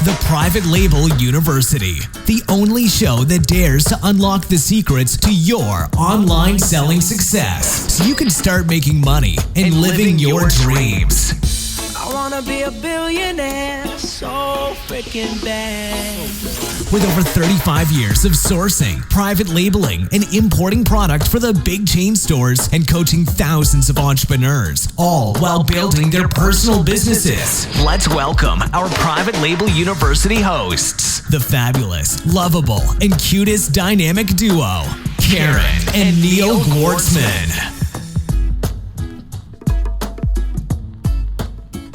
The Private Label University, the only show that dares to unlock the secrets to your online selling success so you can start making money and living your dreams. I wanna be a billionaire so freaking bad. With over 35 years of sourcing, private labeling, and importing product for the big chain stores and coaching thousands of entrepreneurs, all while building their personal businesses. Let's welcome our Private Label University hosts, the fabulous, lovable, and cutest dynamic duo, Karen and Neil Gwartzman.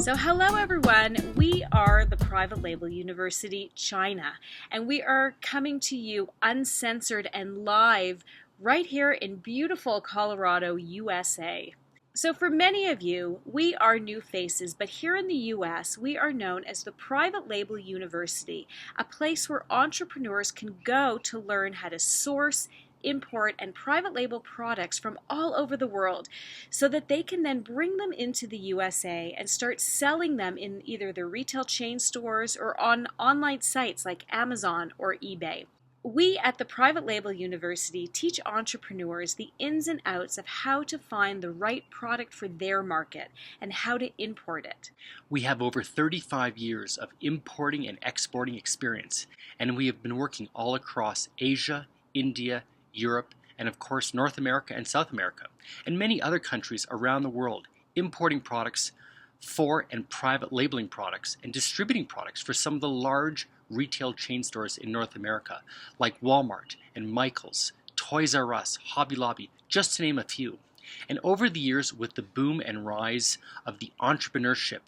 So hello everyone, we are the Private Label University China, and we are coming to you uncensored and live right here in beautiful Colorado, USA. So for many of you, we are new faces, but here in the US, we are known as the Private Label University, a place where entrepreneurs can go to learn how to source, import, and private label products from all over the world so that they can then bring them into the USA and start selling them in either their retail chain stores or on online sites like Amazon or eBay. We at the Private Label University teach entrepreneurs the ins and outs of how to find the right product for their market and how to import it. We have over 35 years of importing and exporting experience, and we have been working all across Asia, India, Europe, and of course North America and South America, and many other countries around the world, importing products for and private labeling products and distributing products for some of the large retail chain stores in North America, like Walmart and Michaels, Toys R Us, Hobby Lobby, just to name a few. And over the years, with the boom and rise of the entrepreneurship,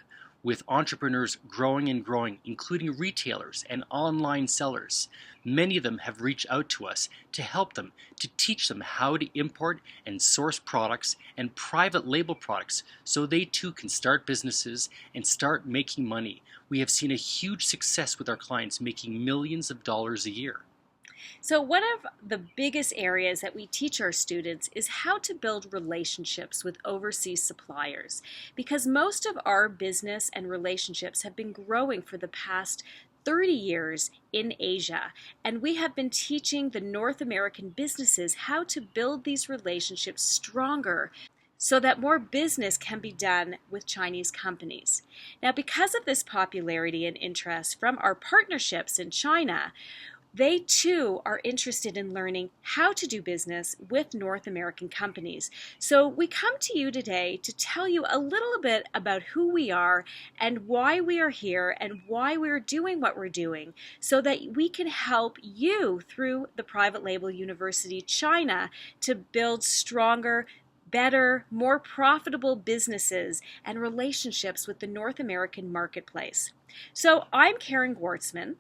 with entrepreneurs growing and growing, including retailers and online sellers, many of them have reached out to us to help them, to teach them how to import and source products and private label products so they too can start businesses and start making money. We have seen a huge success with our clients making millions of dollars a year. So one of the biggest areas that we teach our students is how to build relationships with overseas suppliers, because most of our business and relationships have been growing for the past 30 years in Asia, and we have been teaching the North American businesses how to build these relationships stronger so that more business can be done with Chinese companies. Now, because of this popularity and interest from our partnerships in China, they too are interested in learning how to do business with North American companies. So we come to you today to tell you a little bit about who we are and why we are here and why we're doing what we're doing so that we can help you through the Private Label University China to build stronger, better, more profitable businesses and relationships with the North American marketplace. So I'm Karen Gwartzman,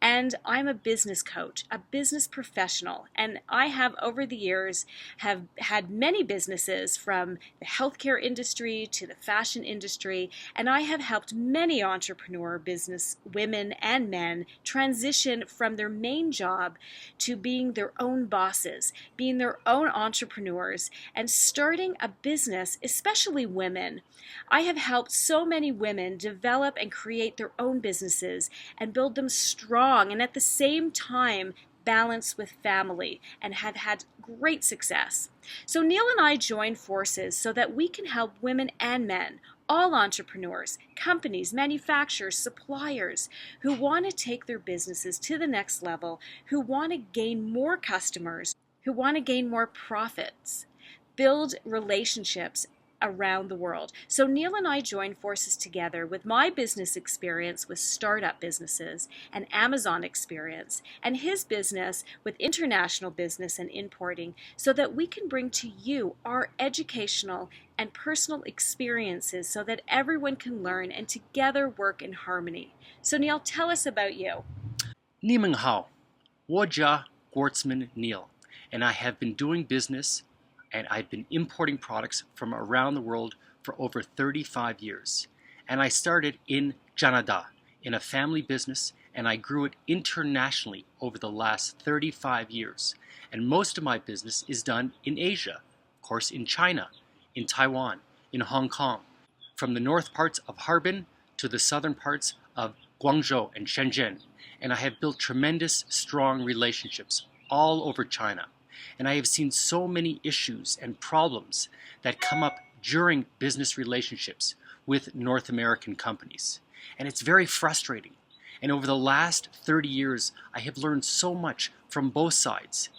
and I'm a business coach, a business professional, and I have over the years have had many businesses from the healthcare industry to the fashion industry, and I have helped many entrepreneur business women and men transition from their main job to being their own bosses, being their own entrepreneurs, and starting a business, especially women. I have helped so many women develop and create their own businesses and build them strong and at the same time balance with family and have had great success. So Neil and I joined forces so that we can help women and men, all entrepreneurs, companies, manufacturers, suppliers who want to take their businesses to the next level, who want to gain more customers, who want to gain more profits, build relationships around the world. So Neil and I joined forces together with my business experience with startup businesses and Amazon experience and his business with international business and importing so that we can bring to you our educational and personal experiences so that everyone can learn and together work in harmony. So Neil, tell us about you. 你们好，我叫 Gwartzman Neil, and I have been doing business and I've been importing products from around the world for over 35 years. And I started in Canada, in a family business, and I grew it internationally over the last 35 years. And most of my business is done in Asia, of course in China, in Taiwan, in Hong Kong, from the north parts of Harbin to the southern parts of Guangzhou and Shenzhen, and I have built tremendous, strong relationships all over China. And I have seen so many issues and problems that come up during business relationships with North American companies. And it's very frustrating. And over the last 30 years, I have learned so much from both sides.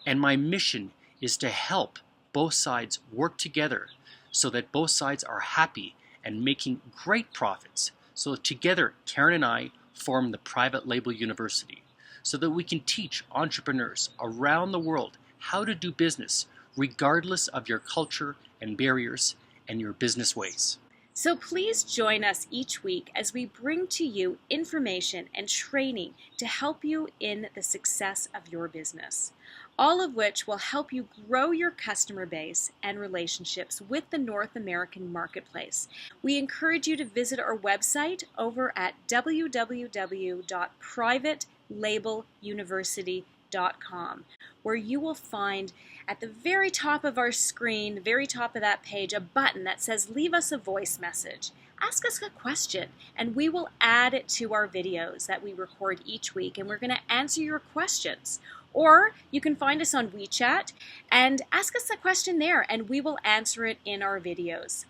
And my mission is to help both sides work together so that both sides are happy and making great profits. So together, Karen and I form the Private Label University so that we can teach entrepreneurs around the world how to do business regardless of your culture and barriers and your business ways. So please join us each week as we bring to you information and training to help you in the success of your business, all of which will help you grow your customer base and relationships with the North American marketplace. We encourage you to visit our website over at www.privatelabeluniversity.com, where you will find at the very top of our screen, the very top of that page, a button that says leave us a voice message. Ask us a question and we will add it to our videos that we record each week, and we're going to answer your questions. Or you can find us on WeChat and ask us a question there and we will answer it in our videos.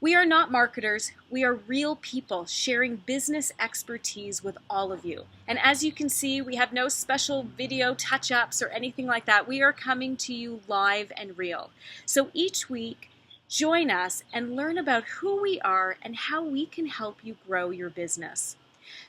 We are not marketers, we are real people sharing business expertise with all of you. And as you can see, we have no special video touch-ups or anything like that. We are coming to you live and real. So each week, join us and learn about who we are and how we can help you grow your business.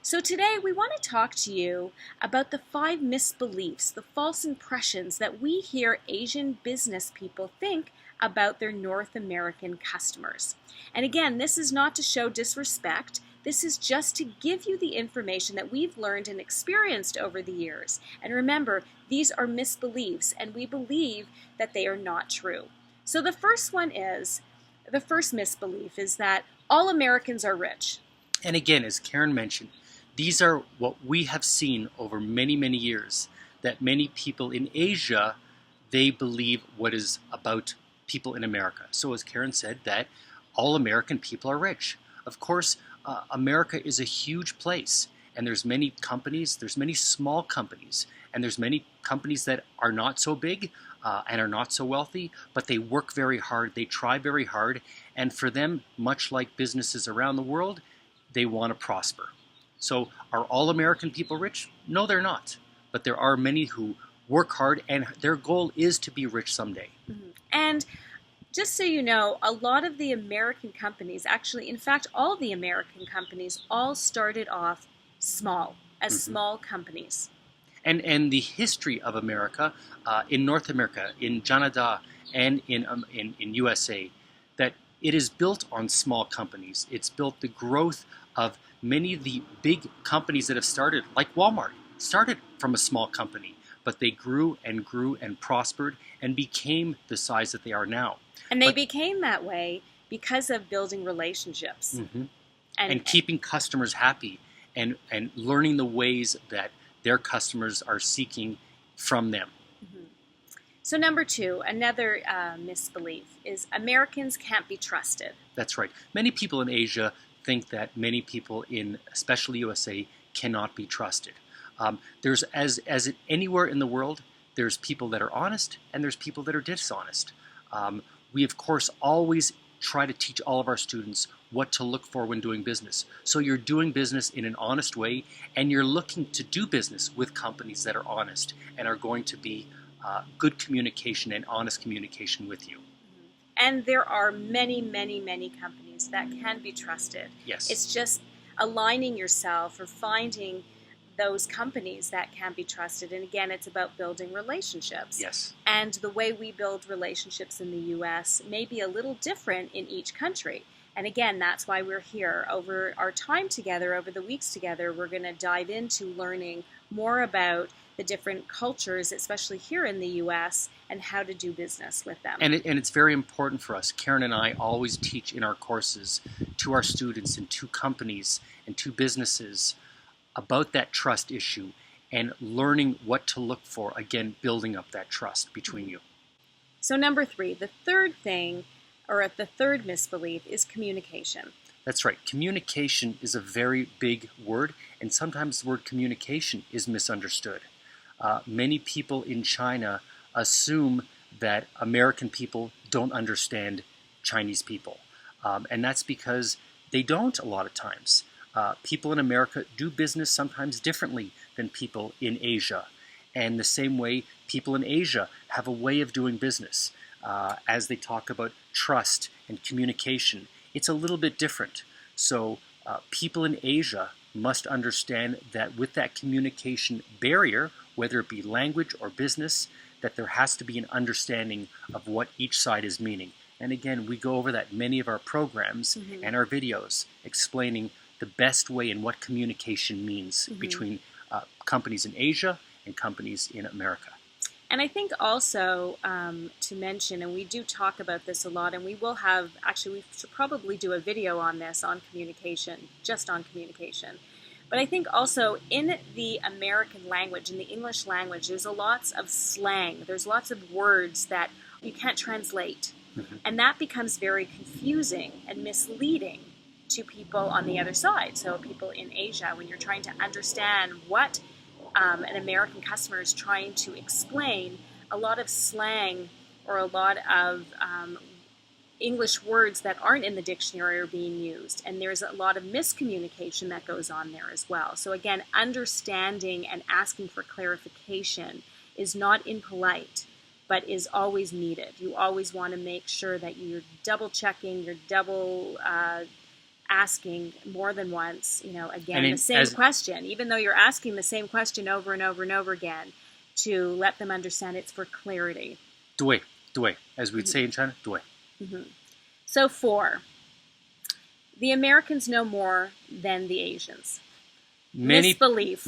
So today we want to talk to you about the 5 misbeliefs, the false impressions that we hear Asian business people think about their North American customers. And again, this is not to show disrespect. This is just to give you the information that we've learned and experienced over the years. And remember, these are misbeliefs, and we believe that they are not true. So the first misbelief is that all Americans are rich. And again, as Karen mentioned, these are what we have seen over many, many years, that many people in Asia, they believe what is about people in America. So as Karen said, that all American people are rich. Of course, America is a huge place, and there's many companies, there's many small companies, and there's many companies that are not so big and are not so wealthy, but they work very hard, they try very hard, and for them, much like businesses around the world, they want to prosper. So are all American people rich? No, they're not. But there are many who work hard, and their goal is to be rich someday. Mm-hmm. And just so you know, a lot of the American companies, actually, in fact, all the American companies all started off small, as small companies. And the history of America, in North America, in Canada, and in USA, that it is built on small companies. It's built the growth of many of the big companies that have started, like Walmart, started from a small company, but they grew and prospered and became the size that they are now. And they became that way because of building relationships. Mm-hmm. And keeping customers happy and learning the ways that their customers are seeking from them. Mm-hmm. So number 2, another misbelief is Americans can't be trusted. That's right. Many people in Asia think that many people in, especially USA, cannot be trusted. There's, as anywhere in the world, there's people that are honest and there's people that are dishonest. We, of course, always try to teach all of our students what to look for when doing business. So you're doing business in an honest way, and you're looking to do business with companies that are honest and are going to be good communication and honest communication with you. And there are many, many, many companies that can be trusted. Yes. It's just aligning yourself or finding those companies that can be trusted. And again, it's about building relationships. Yes. And the way we build relationships in the U.S. may be a little different in each country. And again, that's why we're here. Over our time together, over the weeks together, we're going to dive into learning more about the different cultures, especially here in the U.S., and how to do business with them. And it's very important for us. Karen and I always teach in our courses to our students and to companies and to businesses about that trust issue and learning what to look for, again, building up that trust between you. So number 3, the third thing, or the third misbelief, is communication. That's right. Communication is a very big word, and sometimes the word communication is misunderstood. Many people in China assume that American people don't understand Chinese people. And that's because they don't a lot of times. People in America do business sometimes differently than people in Asia. And the same way, people in Asia have a way of doing business. As they talk about trust and communication, it's a little bit different. So people in Asia must understand that with that communication barrier, whether it be language or business, that there has to be an understanding of what each side is meaning. And again, we go over that in many of our programs and our videos explaining the best way and what communication means between companies in Asia and companies in America. And I think also to mention, and we do talk about this a lot, and we will have, actually we should probably do a video on this, on communication, just on communication. But I think also in the American language, in the English language, there's lots of slang. There's lots of words that you can't translate. And that becomes very confusing and misleading to people on the other side. So people in Asia, when you're trying to understand what an American customer is trying to explain, a lot of slang or a lot of English words that aren't in the dictionary are being used, and there's a lot of miscommunication that goes on there as well. So again, understanding and asking for clarification is not impolite, but is always needed. You always want to make sure that you're double checking, you're double asking more than once, again, the same question, even though you're asking the same question over and over and over again, to let them understand it's for clarity. 对, as we'd say in China, 对. So 4, the Americans know more than the Asians. Misbelief.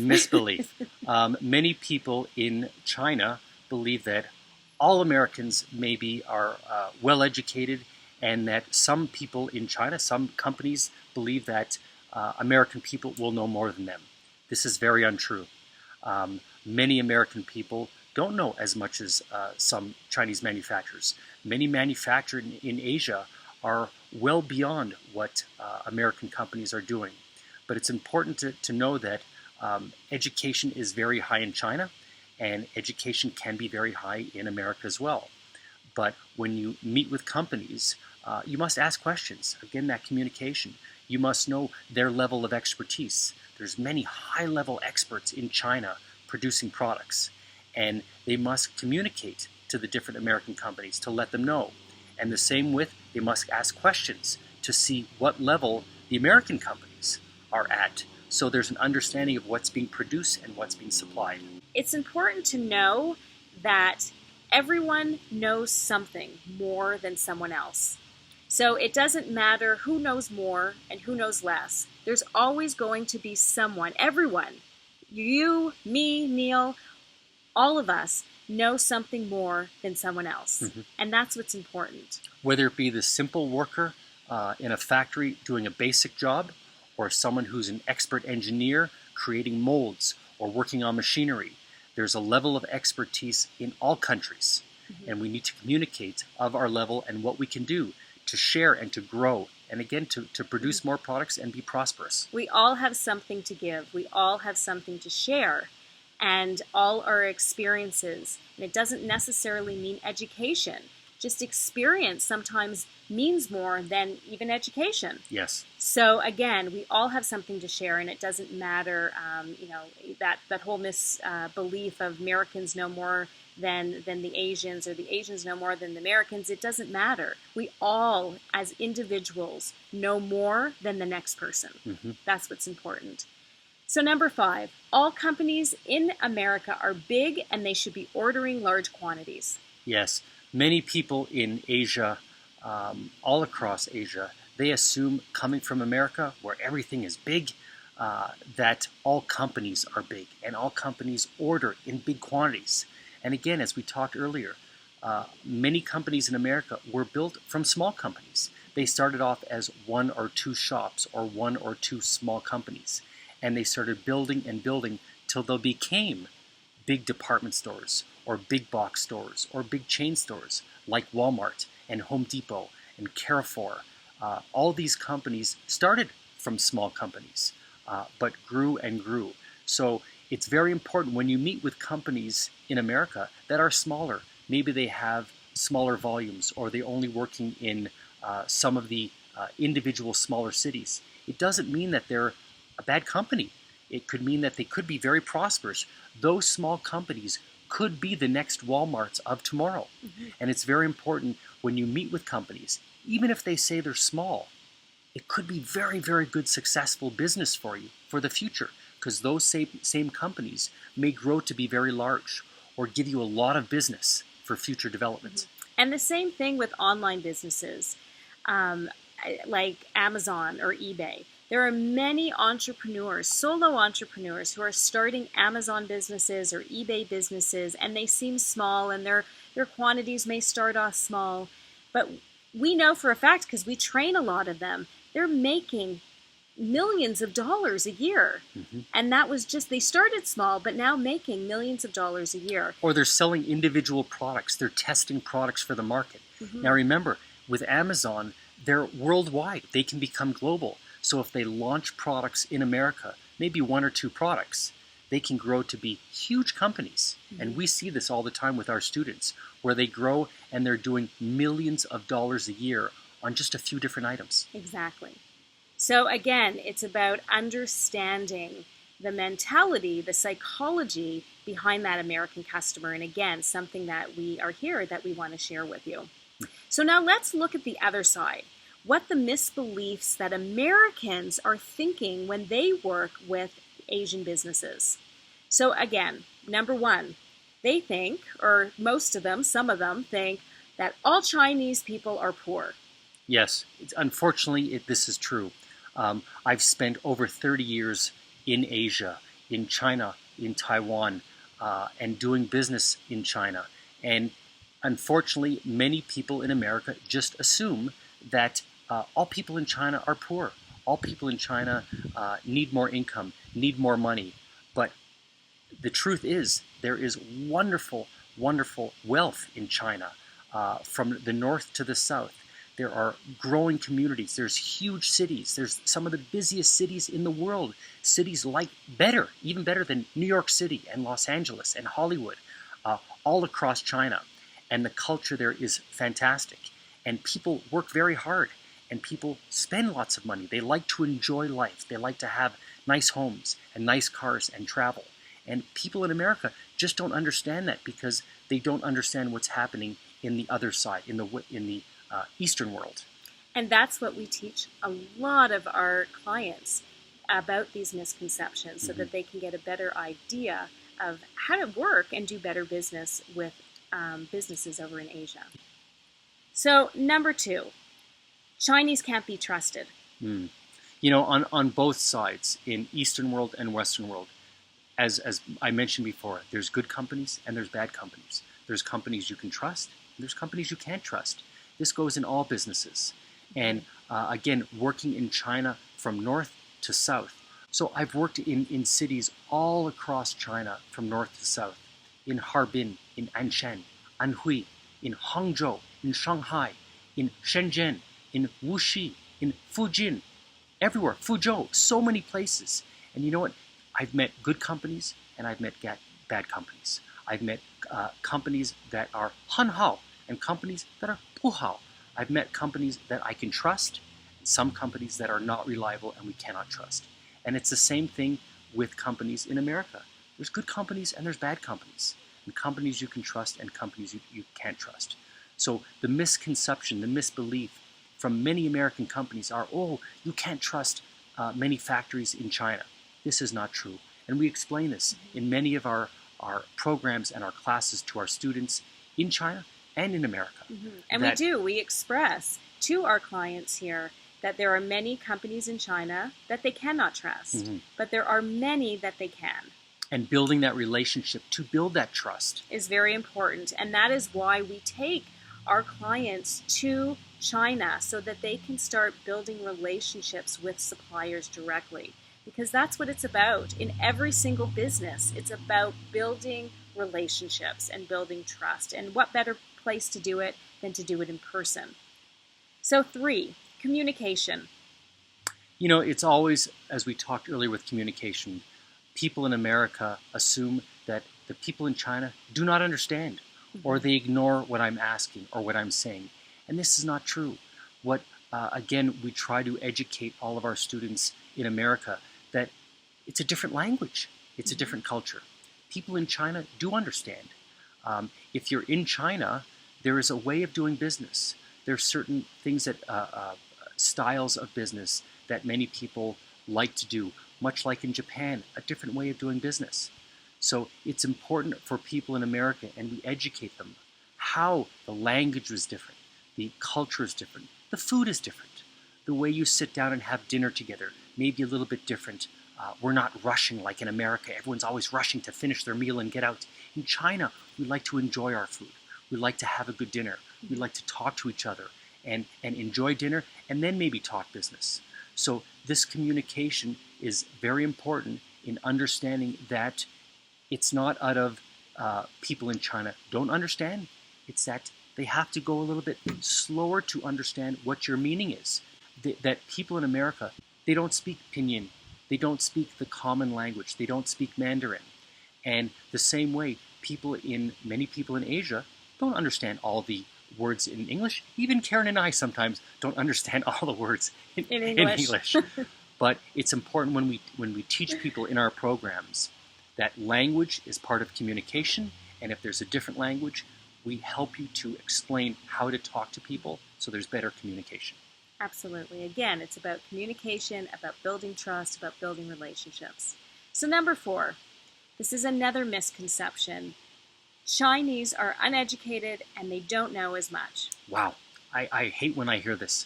Many people in China believe that all Americans maybe are well-educated, and that some people in China, some companies, believe that American people will know more than them. This is very untrue. Many American people don't know as much as some Chinese manufacturers. Many manufacturers in Asia are well beyond what American companies are doing. But it's important to know that education is very high in China, and education can be very high in America as well. But when you meet with companies, you must ask questions. Again, that communication. You must know their level of expertise. There's many high-level experts in China producing products, and they must communicate to the different American companies to let them know. And the same with, they must ask questions to see what level the American companies are at, so there's an understanding of what's being produced and what's being supplied. It's important to know that everyone knows something more than someone else. So it doesn't matter who knows more and who knows less. There's always going to be someone, everyone, you, me, Neil, all of us know something more than someone else. And that's what's important. Whether it be the simple worker in a factory doing a basic job, or someone who's an expert engineer creating molds or working on machinery, there's a level of expertise in all countries. And we need to communicate of our level and what we can do to share and to grow, and again, to produce more products and be prosperous. We all have something to give. We all have something to share, and all our experiences. And it doesn't necessarily mean education. Just experience sometimes means more than even education. Yes. So again, we all have something to share, and it doesn't matter, that whole misbelief of Americans know more than the Asians, or the Asians know more than the Americans. It doesn't matter. We all, as individuals, know more than the next person. That's what's important. So number 5, all companies in America are big, and they should be ordering large quantities. Yes. Many people in Asia, all across Asia, they assume coming from America, where everything is big, that all companies are big, and all companies order in big quantities. And again, as we talked earlier, many companies in America were built from small companies. They started off as 1 or 2 shops or 1 or 2 small companies. And they started building and building till they became big department stores or big box stores or big chain stores like Walmart and Home Depot and Carrefour. All these companies started from small companies, but grew and grew. So it's very important when you meet with companies in America that are smaller. Maybe they have smaller volumes, or they're only working in some of the individual smaller cities. It doesn't mean that they're a bad company. It could mean that they could be very prosperous. Those small companies could be the next Walmarts of tomorrow. And it's very important when you meet with companies, even if they say they're small, it could be very, very good, successful business for you for the future, because those same companies may grow to be very large or give you a lot of business for future development. And the same thing with online businesses like Amazon or eBay. There are many entrepreneurs, solo entrepreneurs, who are starting Amazon businesses or eBay businesses, and they seem small, and their quantities may start off small. But we know for a fact, because we train a lot of them, they're making millions of dollars a year. And that was just, they started small, but now making millions of dollars a year. Or they're selling individual products. They're testing products for the market. Now remember, with Amazon, they're worldwide. They can become global. So if they launch products in America, maybe one or two products, they can grow to be huge companies. And we see this all the time with our students, where they grow and they're doing millions of dollars a year on just a few different items. Exactly. So again, it's about understanding the mentality, the psychology behind that American customer. And again, something that we are here that we want to share with you. So now let's look at the other side. What the misbeliefs that Americans are thinking when they work with Asian businesses. So again, number one, they think, or most of them, some of them think, that all Chinese people are poor. Yes, unfortunately, this is true. I've spent over 30 years in Asia, in China, in Taiwan, and doing business in China. And unfortunately, many people in America just assume that all people in China are poor. All people in China need more income, need more money. But the truth is, there is wonderful, wonderful wealth in China, from the north to the south. There are growing communities. There's huge cities. There's some of the busiest cities in the world. Cities like even better than New York City and Los Angeles and Hollywood, all across China. And the culture there is fantastic. And people work very hard. And people spend lots of money. They like to enjoy life. They like to have nice homes and nice cars and travel. And people in America just don't understand that, because they don't understand what's happening in the other side, in the Eastern world. And that's what we teach a lot of our clients about these misconceptions, so that they can get a better idea of how to work and do better business with businesses over in Asia. So number two, Chinese can't be trusted. You know, on both sides, in Eastern world and Western world, as I mentioned before, there's good companies and there's bad companies. There's companies you can trust, and there's companies you can't trust. This goes in all businesses. And again, working in China from north to south. So I've worked in cities all across China from north to south. In Harbin, in Anshan, Anhui, in Hangzhou, in Shanghai, in Shenzhen, in Wuxi, in Fujian, everywhere, Fuzhou, so many places. And you know what? I've met good companies and I've met bad companies. I've met companies that are hanhao and companies that are puhao. I've met companies that I can trust and some companies that are not reliable and we cannot trust. And it's the same thing with companies in America. There's good companies and there's bad companies. And companies you can trust and companies you can't trust. So the misconception, the misbelief from many American companies are, oh, you can't trust many factories in China. This is not true. And we explain this in many of our programs and our classes to our students in China and in America. And we express to our clients here that there are many companies in China that they cannot trust, but there are many that they can. And building that relationship to build that trust is very important. And that is why we take our clients to China, so that they can start building relationships with suppliers directly. Because that's what it's about. In every single business, it's about building relationships and building trust. And what better place to do it than to do it in person? So 3, Communication. You know, it's always, as we talked earlier with communication, people in America assume that the people in China do not understand, or they ignore what I'm asking or what I'm saying. And this is not true. Again, we try to educate all of our students in America that it's a different language, it's a different culture. People in China do understand. If you're in China, there is a way of doing business. There are certain things that styles of business that many people like to do, much like in Japan, a different way of doing business. So it's important for people in America, and we educate them how the language was different, the culture is different, the food is different, the way you sit down and have dinner together may be a little bit different. We're not rushing like in America. Everyone's always rushing to finish their meal and get out. In China, we like to enjoy our food. We like to have a good dinner. We like to talk to each other and enjoy dinner and then maybe talk business. So this communication is very important in understanding that it's not out of people in China don't understand. It's that they have to go a little bit slower to understand what your meaning is. That people in America, they don't speak Pinyin. They don't speak the common language. They don't speak Mandarin. And the same way, many people in Asia don't understand all the words in English. Even Karen and I sometimes don't understand all the words in English. But it's important when we teach people in our programs that language is part of communication, and if there's a different language, we help you to explain how to talk to people so there's better communication. Absolutely. Again, it's about communication, about building trust, about building relationships. So number 4, this is another misconception. Chinese are uneducated and they don't know as much. Wow. I hate when I hear this.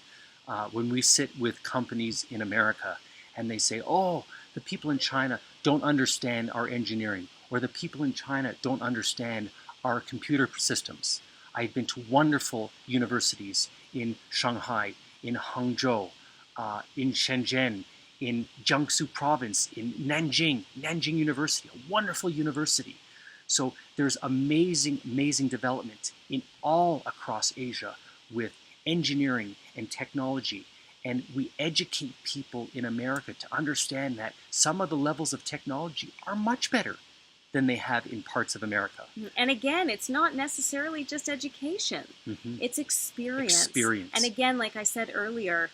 When we sit with companies in America and they say, oh, the people in China don't understand our engineering, or the people in China don't understand our computer systems. I've been to wonderful universities in Shanghai, in Hangzhou, in Shenzhen, in Jiangsu province, in Nanjing University, a wonderful university. So there's amazing development in all across Asia with engineering and technology. And we educate people in America to understand that some of the levels of technology are much better than they have in parts of America. And again, it's not necessarily just education. It's experience. And again, like I said earlier,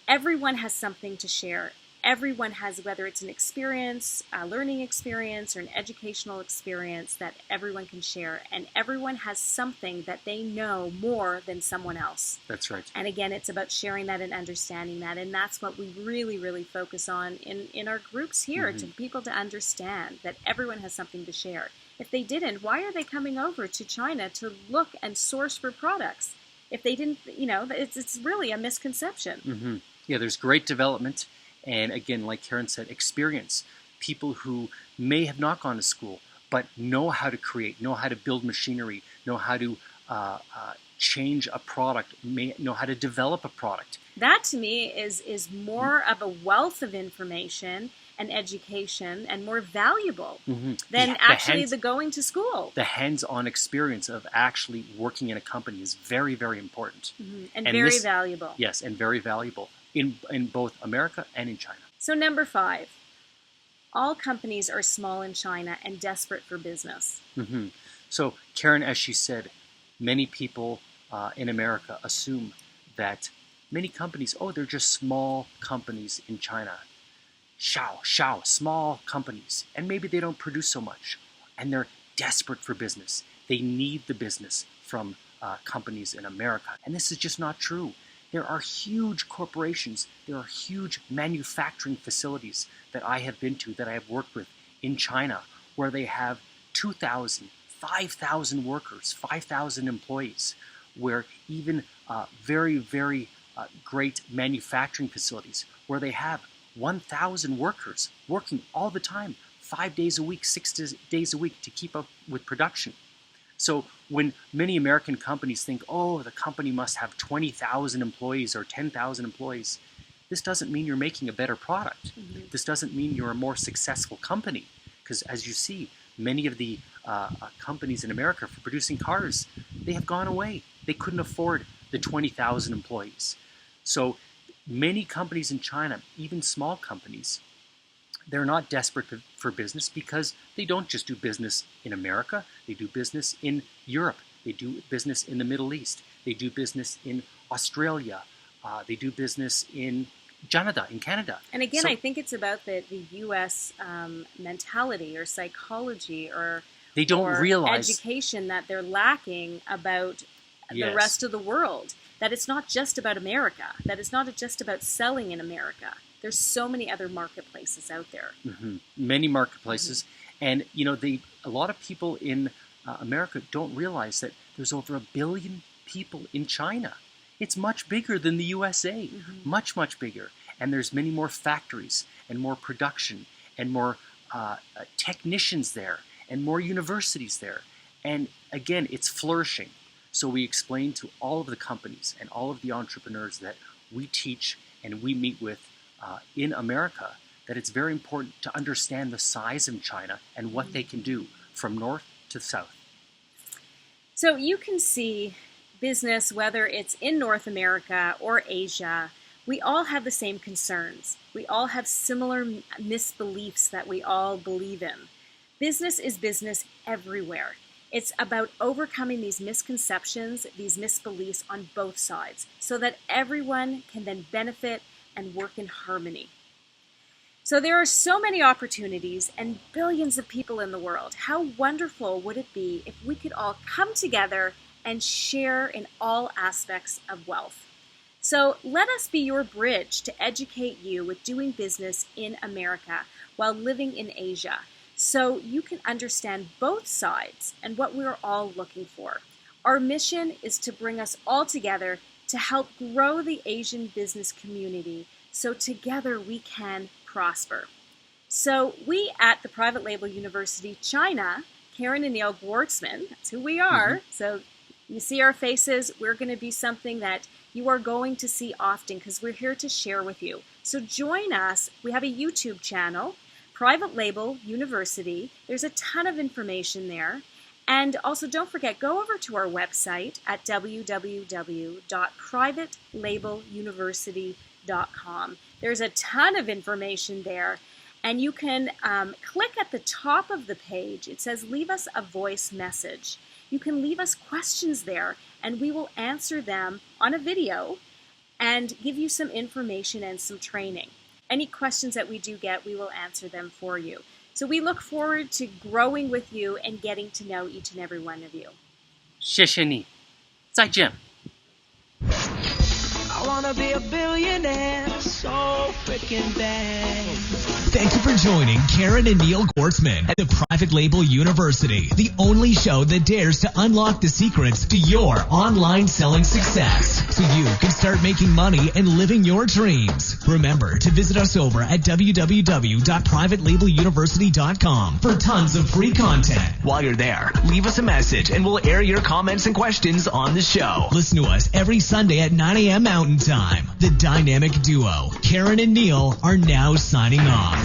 everyone has something to share. Everyone has, whether it's an experience, a learning experience, or an educational experience that everyone can share. And everyone has something that they know more than someone else. That's right. And again, it's about sharing that and understanding that. And that's what we really, really focus on in our groups here, to people to understand that everyone has something to share. If they didn't, why are they coming over to China to look and source for products? If they didn't, it's really a misconception. Yeah, there's great development. And again, like Karen said, experience. People who may have not gone to school, but know how to create, know how to build machinery, know how to change a product, may know how to develop a product. That to me is more of a wealth of information and education and more valuable than the going to school. The hands-on experience of actually working in a company is very, very important. And very valuable. Yes, and very valuable in both America and in China. So number 5, all companies are small in China and desperate for business. So Karen, as she said, many people in America assume that many companies, they're just small companies in China. Small companies. And maybe they don't produce so much. And they're desperate for business. They need the business from companies in America. And this is just not true. There are huge corporations. There are huge manufacturing facilities that I have been to, that I have worked with in China, where they have 2,000, 5,000 workers, 5,000 employees, where even very, very great manufacturing facilities where they have 1,000 workers working all the time, 5 days a week, 6 days a week to keep up with production. So when many American companies think, the company must have 20,000 employees or 10,000 employees, this doesn't mean you're making a better product. This doesn't mean you're a more successful company. Because as you see, many of the companies in America for producing cars, they have gone away. They couldn't afford the 20,000 employees. So many companies in China, even small companies, they're not desperate for business because they don't just do business in America. They do business in Europe. They do business in the Middle East. They do business in Australia. They do business in Canada, And again, I think it's about the U.S. Mentality or psychology or they don't realize education that they're lacking about the rest of the world. That it's not just about America. That it's not just about selling in America. There's so many other marketplaces out there. Mm-hmm. Many marketplaces. And, a lot of people in America don't realize that there's over 1 billion people in China. It's much bigger than the USA. Much, much bigger. And there's many more factories and more production and more technicians there and more universities there. And again, it's flourishing. So we explain to all of the companies and all of the entrepreneurs that we teach and we meet with in America that it's very important to understand the size of China and what they can do from north to south. So you can see business, whether it's in North America or Asia, we all have the same concerns. We all have similar misbeliefs that we all believe in. Business is business everywhere. It's about overcoming these misconceptions, these misbeliefs on both sides, so that everyone can then benefit and work in harmony. So there are so many opportunities and billions of people in the world. How wonderful would it be if we could all come together and share in all aspects of wealth? So let us be your bridge to educate you with doing business in America while living in Asia, so you can understand both sides and what we're all looking for. Our mission is to bring us all together to help grow the Asian business community so together we can prosper. So we at the Private Label University China, Karen and Neil Gwartzman, that's who we are. So you see our faces. We're going to be something that you are going to see often because we're here to share with you. So join us. We have a YouTube channel, Private Label University. There's a ton of information there. And also don't forget, go over to our website at www.privatelabeluniversity.com. There's a ton of information there. And you can click at the top of the page. It says, leave us a voice message. You can leave us questions there, and we will answer them on a video and give you some information and some training. Any questions that we do get, we will answer them for you. So we look forward to growing with you and getting to know each and every one of you. 谢谢你，再见。 I wanna be a billionaire so freaking bad. Thank you for joining Karen and Neil Gwartzman at the Private Label University, the only show that dares to unlock the secrets to your online selling success so you can start making money and living your dreams. Remember to visit us over at www.privatelabeluniversity.com for tons of free content. While you're there, leave us a message and we'll air your comments and questions on the show. Listen to us every Sunday at 9 a.m. Mountain Time. The dynamic duo, Karen and Neil, are now signing off.